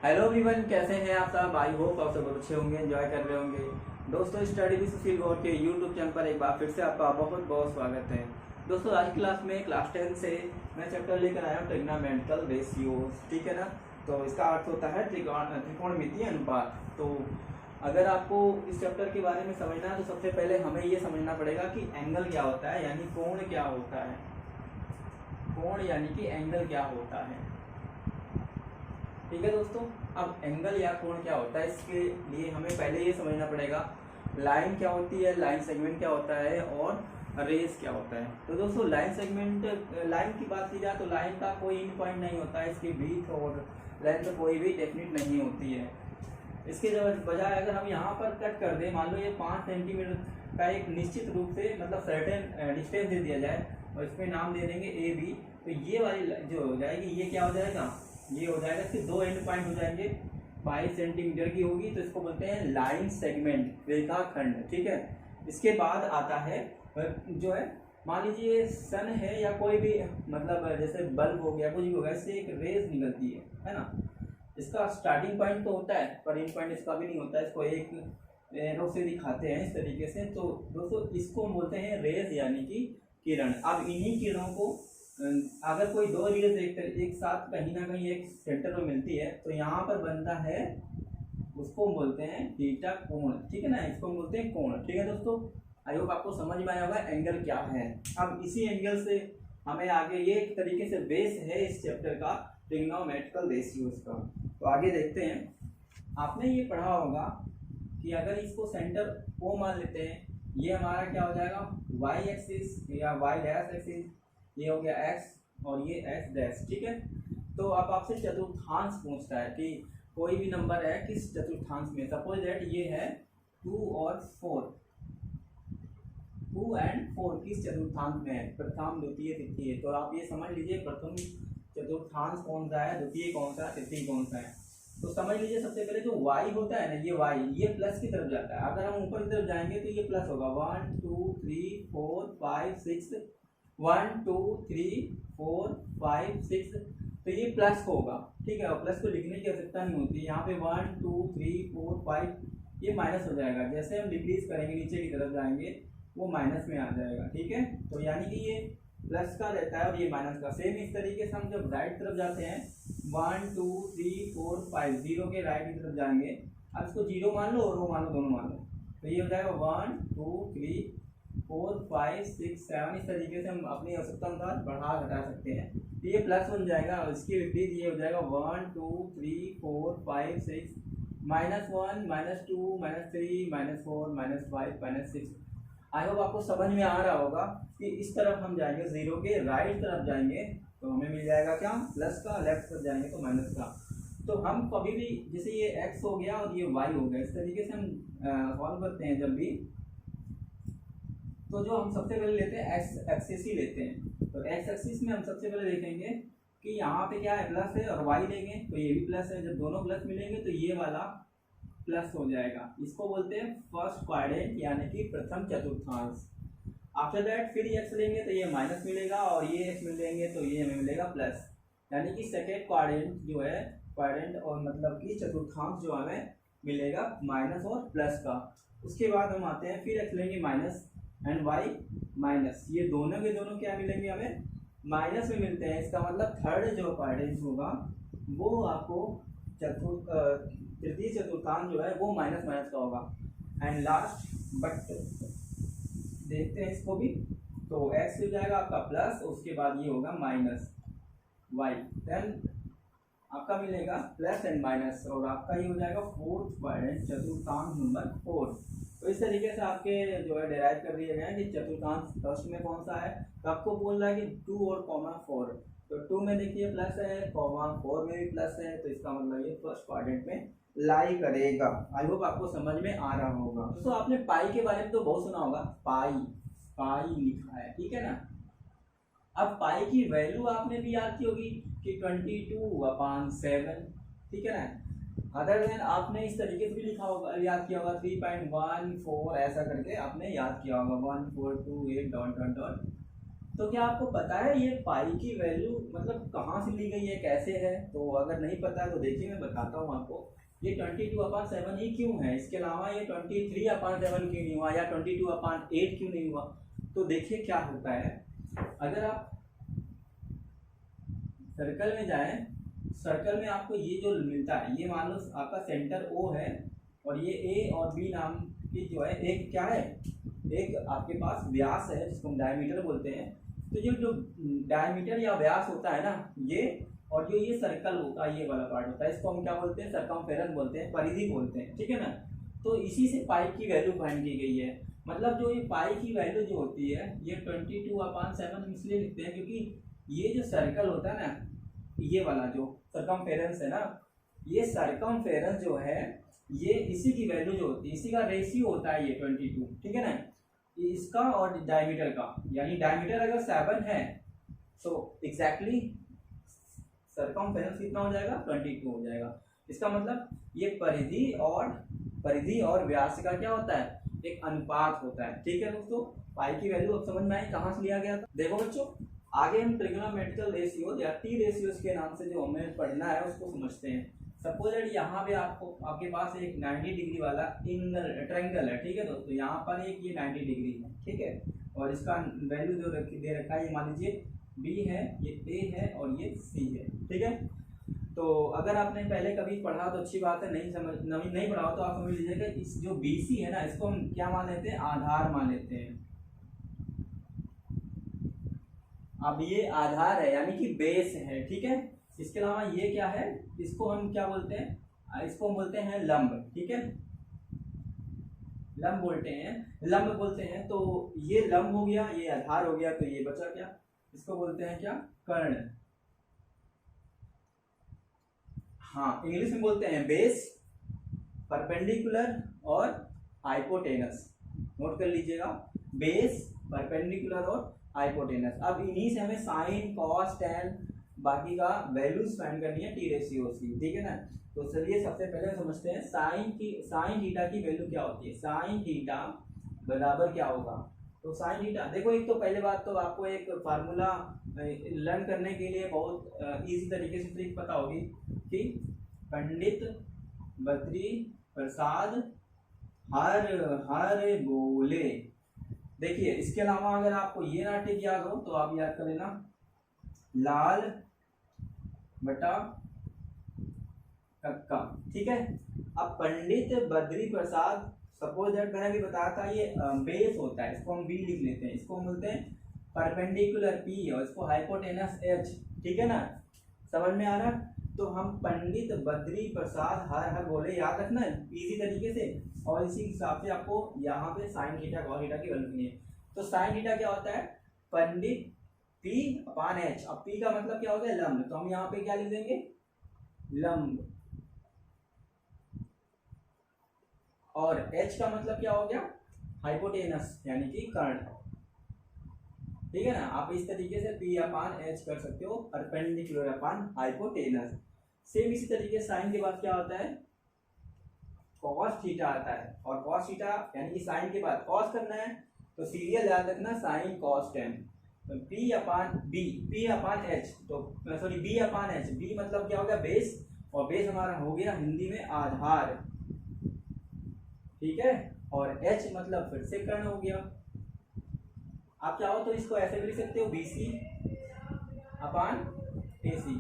Hello everyone, कैसे हैं आप सब। आई होप आप सब अच्छे होंगे, एंजॉय कर रहे होंगे। दोस्तों, स्टडी विद सुशील गौर के यूट्यूब चैनल पर एक बार फिर से आपका बहुत बहुत स्वागत है। दोस्तों, आज की क्लास में क्लास 10 से मैं चैप्टर लेकर आया हूँ ट्रिग्नोमेट्रिकल रेशियोज। ठीक है ना। तो इसका अर्थ होता है त्रिकोणमितीय अनुपात। तो अगर आपको इस चैप्टर के बारे में समझना है तो सबसे पहले हमें ये समझना पड़ेगा कि एंगल क्या होता है, यानी कोण क्या होता है। कोण यानी कि एंगल क्या होता है। ठीक है दोस्तों, अब एंगल या कोण क्या होता है, इसके लिए हमें पहले ये समझना पड़ेगा लाइन क्या होती है, लाइन सेगमेंट क्या होता है और रेस क्या होता है। तो दोस्तों, लाइन सेगमेंट, लाइन की बात की जाए तो लाइन का कोई इन पॉइंट नहीं होता है, इसकी ब्रीथ और लेंथ कोई भी डेफिनिट नहीं होती है। इसके बजाय अगर हम यहाँ पर कट कर दें, मान लो ये 5 सेंटीमीटर का एक निश्चित रूप से मतलब सर्टेन डिस्टेंस दे दिया जाए और इसमें नाम दे देंगे ए बी, तो ये वाली जो हो जाएगी ये क्या हो जाएगा, ये हो जाएगा कि 2 एंड पॉइंट हो जाएंगे, 22 सेंटीमीटर की होगी, तो इसको बोलते हैं लाइन सेगमेंट, रेखाखंड। ठीक है। इसके बाद आता है जो है, मान लीजिए सन है या कोई भी मतलब जैसे बल्ब हो गया, कुछ भी हो गया, इससे एक रेज निकलती है ना। इसका स्टार्टिंग पॉइंट तो होता है पर एंड पॉइंट इसका भी नहीं होता है, इसको एक एरो से दिखाते हैं इस तरीके से। तो दोस्तों, इसको बोलते हैं रेज यानी कि किरण। अब इन्हीं किरणों को अगर कोई 2 रेज एक साथ कहीं ना कहीं एक सेंटर में मिलती है तो यहाँ पर बनता है, उसको बोलते हैं थीटा कोण। ठीक है ना, इसको बोलते हैं कोण। ठीक है दोस्तों, आई होप आपको समझ में आया होगा एंगल क्या है। अब इसी एंगल से हमें आगे, ये एक तरीके से बेस है इस चैप्टर का, ट्रिग्नोमेट्रिकल रेशियोज का। तो आगे देखते हैं। आपने ये पढ़ा होगा कि अगर इसको सेंटर ओ मान लेते हैं, ये हमारा क्या हो जाएगा, वाई एक्सिस या वाई डैश एक्सिस, ये हो गया एक्स और ये एक्स डैश। ठीक है। तो अब आपसे चतुर्थांश पूछता है कि कोई भी नंबर है किस चतुर्थांश में। सपोज दैट ये है 2 और 4, 2 एंड 4 किस चतुर्थांश में है, प्रथम द्वितीय तृतीय। तो आप ये समझ लीजिए प्रथम चतुर्थांश कौन सा है, द्वितीय कौन सा है, तृतीय कौन सा है। तो समझ लीजिए सबसे पहले जो y होता है ना, ये y ये प्लस की तरफ जाता है। अगर हम ऊपर की तरफ जाएंगे तो ये प्लस होगा, 1 2 3 4 5 6, 1 2 3 4 5 6, तो ये प्लस होगा। ठीक है, और प्लस को लिखने की आवश्यकता नहीं होती। यहाँ पे 1 2 3 4 5 ये माइनस हो जाएगा, जैसे हम डिक्रीज करेंगे नीचे की तरफ जाएंगे वो माइनस में आ जाएगा। ठीक है, तो यानी कि ये प्लस का रहता है और ये माइनस का। सेम इस तरीके से हम जब राइट तरफ जाते हैं, 1 2 3 4 5 जीरो के राइट की तरफ जाएंगे। अब इसको जीरो मान लो और रो मान लो, दोनों मान लो, तो ये हो जाएगा 1 2 3 4 5 6 7। इस तरीके से हम अपनी आवश्यकता अनुसार बढ़ा घटा सकते हैं। तो ये प्लस बन जाएगा और इसके विपरीत ये हो जाएगा 1 2 3 4 5 6 -1 -2 -3 -4 -5 -6। आई होप आपको समझ में आ रहा होगा कि इस तरफ हम जाएंगे, जीरो के राइट तरफ जाएंगे तो हमें मिल जाएगा क्या, प्लस का, लेफ्ट तरफ जाएंगे तो माइनस का। तो हम कभी भी, जैसे ये x हो गया और ये y हो गया, इस तरीके से हम सॉल्व करते हैं जब भी, तो जो हम सबसे पहले लेते हैं x एक्सिस ही लेते हैं। तो x एक्सिस में हम सबसे पहले देखेंगे कि यहाँ पे क्या है, प्लस है, और y लेंगे तो ये भी प्लस है। जब दोनों प्लस मिलेंगे तो ये वाला प्लस हो जाएगा। इसको बोलते हैं फर्स्ट क्वाड्रेंट यानी कि प्रथम चतुर्थांश। आफ्टर दैट फिर x लेंगे तो ये माइनस मिलेगा और ये x मिलेंगे तो ये हमें मिलेगा प्लस, यानी कि सेकेंड क्वाड्रेंट जो है, क्वाड्रेंट और मतलब कि चतुर्थांश जो हमें मिलेगा माइनस और प्लस का। उसके बाद हम आते हैं, फिर x लेंगे माइनस एंड y माइनस, ये दोनों के दोनों क्या मिलेंगे, हमें माइनस में मिलते हैं। इसका मतलब थर्ड जो क्वाड्रेंट होगा वो आपको तृतीय चतुर्थांश जो है वो माइनस माइनस का होगा। एंड लास्ट बट देखते हैं इसको भी, तो x हो जाएगा आपका प्लस, उसके बाद ये होगा माइनस y, देन आपका मिलेगा प्लस एंड माइनस, और आपका ये हो जाएगा फोर्थ क्वाड्रेंट, चतुर्थांश नंबर 4। तो इस तरीके से आपके जो है डिराइव कर दिए गए हैं कि चतुर्थांश फर्स्ट में कौन सा है। तो आपको बोल रहा है कि 2 और 4, तो 2 में देखिए प्लस है, 4 में भी प्लस है, तो इसका मतलब ये फर्स्ट क्वाड्रेंट में लाई करेगा। आई होप आपको समझ में आ रहा होगा। दोस्तों, आपने पाई के बारे में तो बहुत सुना होगा, पाई पाई लिखा है, ठीक है ना। अब पाई की वैल्यू आपने भी याद की होगी कि 22/7, ठीक है ना। अदर देन आपने इस तरीके से भी लिखा होगा, याद किया होगा 3.14 ऐसा करके आपने याद किया होगा, 1428 ... तो क्या आपको पता है ये पाई की वैल्यू मतलब कहाँ से ली गई है, कैसे है? तो अगर नहीं पता है तो देखिए मैं बताता हूँ आपको। ये 22/7 ही क्यों है, इसके अलावा ये 23/7 क्यों नहीं हुआ या 22/8 क्यों नहीं हुआ? तो देखिए क्या होता है, अगर आप सर्कल में जाएं, सर्कल में आपको ये जो मिलता है, ये मान लो आपका सेंटर O है और ये A और B नाम की जो है एक क्या है, एक आपके पास व्यास है जिसको हम डायमीटर बोलते हैं। तो ये जो डायमीटर या व्यास होता है ना, ये और जो ये सर्कल होता है, ये वाला पार्ट होता है, इसको हम क्या बोलते हैं, सरकमफेरेंस बोलते हैं, परिधि बोलते हैं, ठीक है ना। तो इसी से पाई की वैल्यू फाइंड की गई है। मतलब जो ये पाई की वैल्यू जो होती है ये 22/7 इसलिए लिखते हैं क्योंकि ये जो सर्कल होता है ना, ये वाला जो सरकमफेरेंस है ना, ये सरकमफेरेंस जो है ये इसी की वैल्यू जो होती है, इसी का रेशियो होता है ये 22, ठीक है ना, इसका और डायमीटर का। यानी डायमीटर अगर 7 है तो एग्जैक्टली सरकमफेरेंस कितना हो जाएगा, 22 हो जाएगा। इसका मतलब ये परिधि और व्यास का क्या होता है, एक अनुपात होता है, ठीक है दोस्तों। पाई की वैल्यू अब समझ में आई कहाँ से लिया गया था। देखो बच्चों, आगे हम ट्रिग्नोमेट्रिकल रेशियो या टी रेशियोज के नाम से जो हमें पढ़ना है उसको समझते हैं। सपोज दैट यहाँ पे आपके पास एक 90 डिग्री वाला ट्रायंगल है, ठीक है दोस्तों। यहाँ पर एक ये 90 डिग्री है, ठीक है, और इसका वैल्यू जो दे रखा है, ये मान लीजिए B है, ये A है और ये C है, ठीक है। तो अगर आपने पहले कभी पढ़ा तो अच्छी बात है, नहीं पढ़ा हो तो आप समझ लीजिएगा इस जो BC है ना, इसको हम क्या मान लेते हैं, आधार मान लेते हैं। अब ये आधार है यानी कि बेस है, ठीक है। इसके अलावा ये क्या है, इसको हम क्या बोलते हैं, इसको हम बोलते हैं लंब, ठीक है, लंब बोलते हैं। तो ये लंब हो गया, ये आधार हो गया, तो ये बचा क्या, इसको बोलते हैं क्या, कर्ण। हाँ, इंग्लिश में बोलते हैं बेस, परपेंडिकुलर और हाइपोटेनस। नोट कर लीजिएगा, बेस, परपेंडिकुलर और हाइपोटेनस। अब इन्हीं से हमें साइन, कॉस, टेन बाकी का वैल्यूज फाइंड करनी है टी रेशियो की, ठीक है ना। तो चलिए सबसे पहले समझते हैं साइन थीटा की वैल्यू क्या होती है। साइन थीटा बराबर क्या होगा, तो साइन थीटा देखो, एक तो पहले बात तो आपको एक फार्मूला लर्न करने के लिए बहुत इजी तरीके से ट्रिक पता होगी कि पंडित बद्री प्रसाद हर बोले। देखिए इसके अलावा अगर आपको ये ना ट्रिक याद हो तो आप याद कर लेना, लाल बटा कक्का, ठीक है। अब पंडित बद्री प्रसाद, सपोज दैट मैंने भी बताया था ये बेस होता है, इसको हम बी लिख लेते हैं, इसको हम बोलते हैं परपेंडिकुलर पी और इसको हाइपोटेनस एच, ठीक है ना, समझ में आ रहा। तो हम पंडित बद्री प्रसाद हर बोले याद रखना इजी तरीके से, और इसी हिसाब से आपको यहाँ पे साइन थीटा कॉस थीटा की वैल्यू करनी है। तो साइन थीटा क्या होता है, पंडित P/H। अब P का मतलब क्या हो गया, लंब, तो हम यहाँ पे क्या लिख देंगे, लंब, और H का मतलब क्या हो गया, हाइपोटेनस यानी कि कर्ण, ठीक है ना। आप इस तरीके से P/H कर सकते हो, परपेंडिकुलर अपॉन हाइपोटेनस। सेम इसी तरीके साइन के बाद क्या होता है, कॉस थीटा आता है, और कॉस थीटा यानी कि साइन के बाद कॉस करना है, तो सीरियल याद रखना, साइन कॉस टेन। तो P/H, तो सॉरी B/H, B मतलब क्या हो गया, बेस, और बेस हमारा हो गया हिंदी में आधार, ठीक है, और H मतलब फिर से कर्ण हो गया। आप चाहो तो इसको ऐसे भी लिख सकते हो, BC/AC,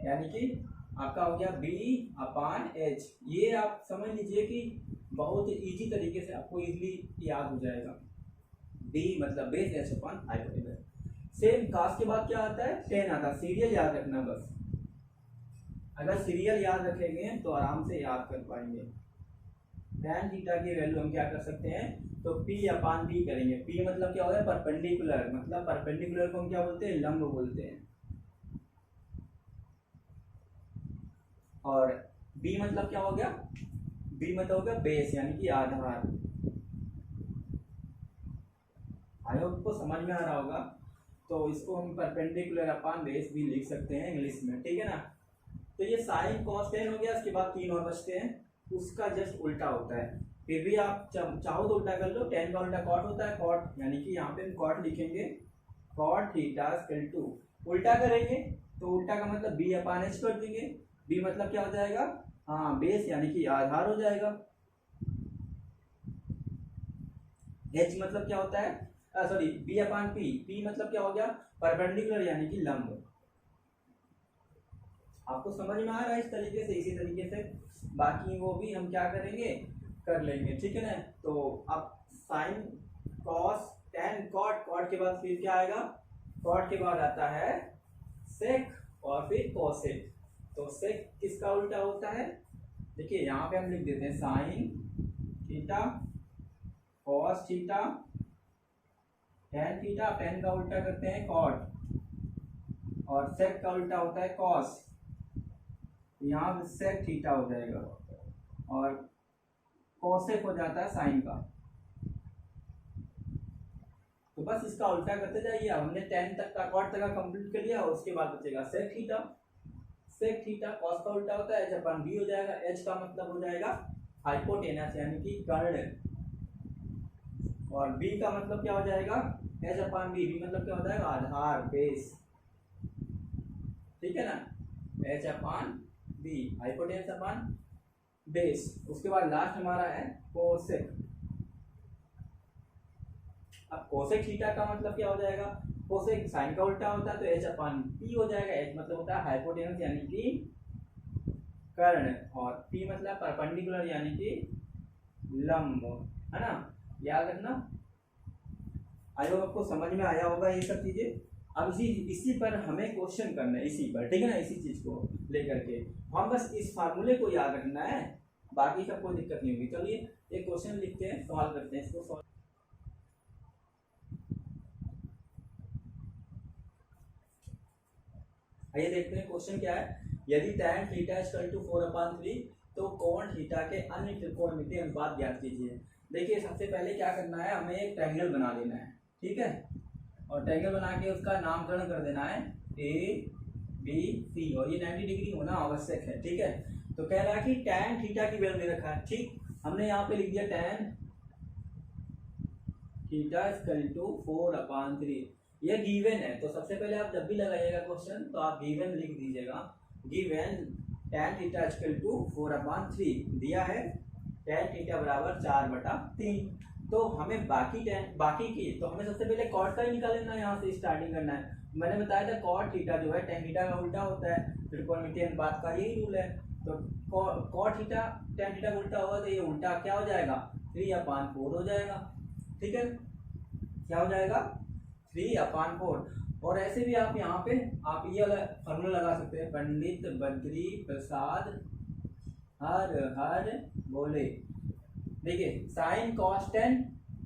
यानी कि आपका हो गया B/H। ये आप समझ लीजिए कि बहुत इजी तरीके से आपको इजीली याद हो जाएगा, B मतलब बेस, H/हाइपोटेनस। सेम कास के बाद क्या आता है, टेन आता है। सीरियल याद रखना बस, अगर सीरियल याद रखेंगे तो आराम से याद कर पाएंगे। tan थीटा की वैल्यू हम क्या कर सकते हैं, तो P/B करेंगे। P मतलब क्या होगा, परपेंडिकुलर, मतलब परपेंडिकुलर को हम क्या बोलते हैं, लंब बोलते हैं, और B मतलब क्या हो गया, B मतलब हो गया बेस यानी कि आधार। आई होप को समझ में आ रहा होगा। तो इसको हम परपेंडिकुलर अपॉन बेस भी लिख सकते हैं इंग्लिश में, ठीक है ना। तो ये साइन कॉस टेन हो गया, इसके बाद तीन और बचते हैं, उसका जस्ट उल्टा होता है। फिर भी आप चाहो तो उल्टा कर लो, टेन का उल्टा कॉट होता है, कॉट यानी कि यहाँ पे हम कॉट लिखेंगे कॉट थीटा इक्वल टू, उल्टा करेंगे तो उल्टा का मतलब बी अपान एच कर देंगे। बी मतलब क्या हो जाएगा, हाँ बेस यानी कि आधार हो जाएगा। एच मतलब क्या होता है, सॉरी बी अपान पी, पी मतलब क्या हो गया, परपेंडिकुलर यानी कि लंब। आपको समझ में आ रहा है इस तरीके से, इसी तरीके से बाकी वो भी हम क्या करेंगे, कर लेंगे, ठीक है ना। तो अब sine cos tan cot, cot के बाद फिर क्या आएगा, कॉट के बाद आता है सेक और फिर कोसेक। तो सेक किसका उल्टा होता है, देखिए यहाँ पे हम लिख देते हैं sine theta cos theta tan theta, ten का उल्टा करते हैं कॉट, और सेक का उल्टा होता है कॉस, यहाँ पे सेक थीटा हो जाएगा और कोसेक हो जाता है साइन का। तो बस इसका उल्टा करते जाइए। अब हमने टेन तक का कॉट तक का कंप्लीट कर लिया, और उसके बाद बचेगा sec theta. Sec theta cos का उल्टा होता है एच अपन बी हो जाएगा। एच का मतलब हो जाएगा हाइपोटेनस यानी कि कर्ण, और बी का मतलब क्या हो जाएगा, एच अपन बी, बी मतलब क्या हो जाएगा आधार बेस, ठीक है ना। एच अपन बी हाइपोटेनस अपन बेस। उसके बाद लास्ट हमारा है कोसेक। अब कोसेक थीटा का मतलब क्या हो जाएगा, कोसेक साइन का उल्टा होता है तो एच अपन पी हो जाएगा। एच मतलब होता है हाइपोटेनस यानी कि कर्ण, और पी मतलब परपेंडिकुलर यानी कि लंब, है ना, याद रखना। आई होप आपको समझ में आया होगा ये सब चीजें। अब इसी पर हमें क्वेश्चन करना है, इसी पर, ठीक है ना, इसी चीज को लेकर के हम बस इस फार्मूले को याद रखना है, बाकी सब कोई दिक्कत नहीं होगी। चलिए एक क्वेश्चन लिखते हैं, सॉल्व करते हैं इसको। आइए देखते हैं क्वेश्चन क्या है। यदि tan थीटा इक्वल टू 4/3 तो कोण थीटा के अन्य त्रिकोणमितीय अनुपात ज्ञात कीजिए। देखिए सबसे पहले क्या करना है, हमें एक ट्रायंगल बना लेना है, ठीक है, और ट्रायंगल बना के उसका नामकरण कर देना है ए बी सी, और ये 90 डिग्री होना आवश्यक है, ठीक है। तो कह रहा है कि tan थीटा की वैल्यू दे रखा है, ठीक, हमने यहाँ पे लिख दिया tan थीटा इक्वल टू 4/3, ये गिवन है। तो सबसे पहले आप जब भी लगाइएगा क्वेश्चन तो आप गिवन लिख दीजिएगा, given tan theta equal to 4/3 दिया है, tan थीटा बराबर 4/3। तो हमें बाकी की तो हमें सबसे पहले कॉट का ही निकालना है, यहाँ से स्टार्टिंग करना है। मैंने बताया था कॉट थीटा जो है tan थीटा का उल्टा होता है, त्रिकोणमितीय अनुपात का यही रूल है। तो कॉट थीटा tan थीटा का उल्टा होगा तो ये उल्टा क्या हो जाएगा, 3/4 हो जाएगा, ठीक है, क्या हो जाएगा 3/4। और ऐसे भी आप यहाँ पे आप ये फॉर्मूला लगा सकते हैं, पंडित बद्री प्रसाद हर हर बोले। देखिए साइन कॉस टेन,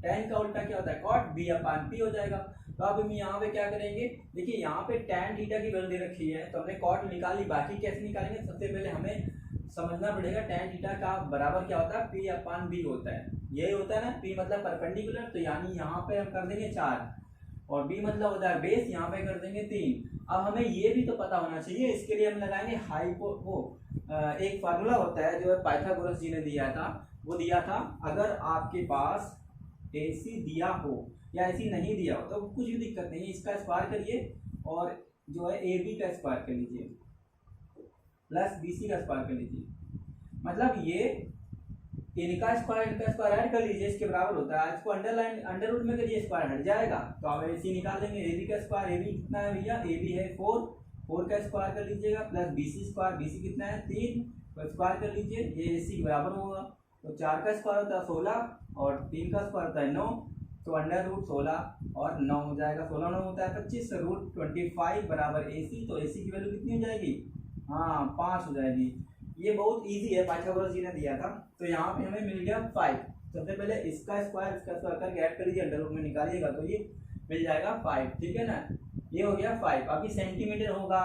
टेन का उल्टा क्या होता है कॉट, b/p हो जाएगा। तो अब हम यहाँ पे क्या करेंगे, देखिए यहाँ पे tan थीटा की वैल्यू दे रखी है तो हमने कॉट निकाली, बाकी कैसे निकालेंगे, सबसे पहले हमें समझना पड़ेगा tan थीटा का बराबर क्या होता है, p/b होता है, यही होता है ना, p मतलब परपेंडिकुलर, तो यानी यहाँ पे हम कर देंगे 4, और b मतलब होता है बेस, यहाँ पे कर देंगे 3। अब हमें ये भी तो पता होना चाहिए, इसके लिए हम लगाएंगे एक फार्मूला होता है जो पाइथागोरस जी ने दिया था, वो दिया था अगर आपके पास AC दिया हो या ऐसी नहीं दिया हो तो कुछ भी दिक्कत नहीं है, इसका स्क्वायर करिए और जो है AB का स्क्वायर कर लीजिए प्लस BC का स्क्वायर कर लीजिए, मतलब ये इनका स्क्वायर ऐड कर लीजिए, इसके बराबर होता है। इसको अंडर रूट में करिए, स्क्वायर हट जाएगा तो आप AC निकाल लेंगे। AB का स्क्वायर, AB कितना है भैया, AB है 4 का स्क्वायर कर लीजिएगा प्लस BC स्क्वायर, BC कितना है 3, तो स्क्वायर कर लीजिए, ये AC के बराबर होगा। तो 4 का स्क्वायर होता है 16 और 3 का स्क्वायर होता है 9, तो अंडर रूट 16 और 9 हो जाएगा, 16 9 होता है 25, रूट 25 बराबर AC, तो AC की वैल्यू कितनी हो जाएगी, हाँ 5 हो जाएगी। ये बहुत इजी है, पाइथागोरस जी ने दिया था। तो यहाँ पे हमें मिल गया 5। सबसे पहले इसका स्क्वायर करके ऐड कर लीजिए, अंडर रूट में निकालिएगा तो ये मिल जाएगा 5, ठीक है ना, ये हो गया 5। अभी सेंटीमीटर होगा,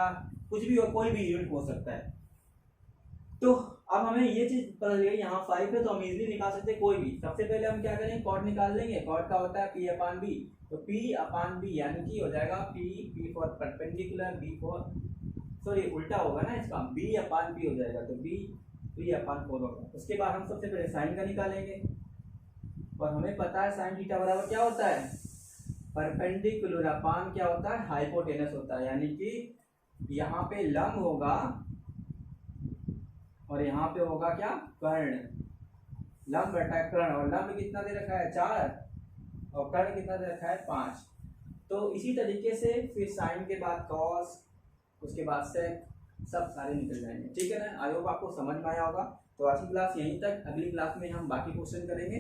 कुछ भी हो, कोई भी यूनिट हो सकता है। तो अब हमें ये चीज पता लगी, यहाँ 5 है तो हम इजीली निकाल सकते हैं कोई भी। सबसे पहले हम क्या करेंगे, कॉट निकाल लेंगे, कॉट का होता है p/b, तो p/b यानी कि हो जाएगा p for perpendicular, b for sorry उल्टा होगा ना इसका, b/p हो जाएगा, तो p/4 होगा। उसके बाद हम सबसे पहले साइन का निकालेंगे, और हमें पता है साइन थीटा बराबर क्या होता है, परपेंडिकुलर, अपान क्या होता है, हाइपोटेनस होता है, यानी कि यहाँ पे लंब होगा और यहाँ पे होगा क्या, कर्ण। लंब बटा कर्ण, और लंब कितना दे रखा है 4 और कर्ण कितना दे रखा है 5। तो इसी तरीके से फिर साइन के बाद कॉस, उसके बाद सेक, सब सारे निकल जाएंगे। ठीक है ना, आई होप आपको समझ में आया होगा। तो आज की क्लास यहीं तक, अगली क्लास में हम बाकी क्वेश्चन करेंगे।